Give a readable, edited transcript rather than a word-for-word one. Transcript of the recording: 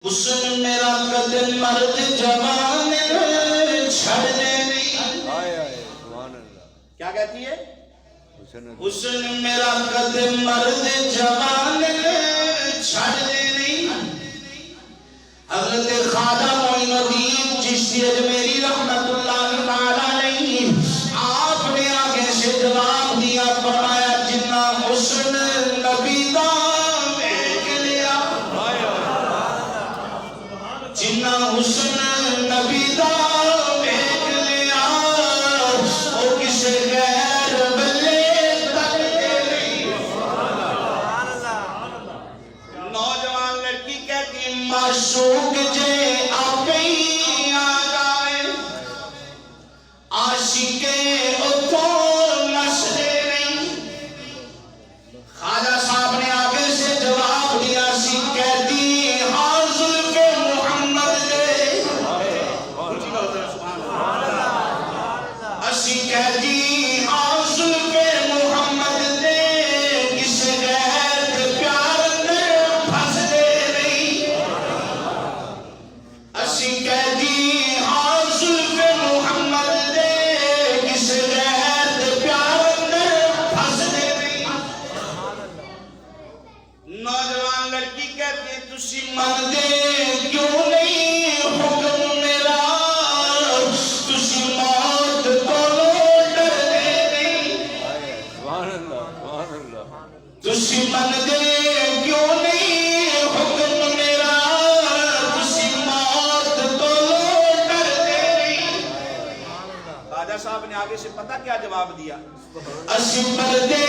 حسن میرا قدم مرد جوان چھڑ دینی. کیا کہتی ہے؟ حسن میرا قدم مرد جوان چھڑ دینی. حضرت خواجہ معین الدین چشتی اجمیری رحمت اللہ تعالیٰ علیہ آپ نے آگے سے جواب دیا، فرمایا جنہ حسن نبی دا دیکھ لیا، جنہ حسن نبی دا دیکھ لیا وہ کسے غیر بلے تک دے رہی. نوجوان لڑکی کہتی معشوق جے آپ ہی آ جائے، عاشقے اتھوں نس دے رہی. خواجہ صاحب نے آگے سے جواب دیا، سی کہتی حاضر کے محمد دے، اسی کہتی حاضر کے محمد دے، کس غیر دے پیار اندر پھنس دے رہی. اسی کہتی حاضر کے محمد دے، کس غیر دے پیار اندر پھنس دے رہی. نوجوان لڑکی کہتی ہے تسی من دے کیوں نہیں حکم میرا، تسی موت کو ڈر دے نہیں. تسی من دے کیوں نہیں حکم میرا، تسی موت کو ڈر دے نہیں. خواجہ صاحب نے آگے سے پتہ کیا جواب دیا؟ اسی پردے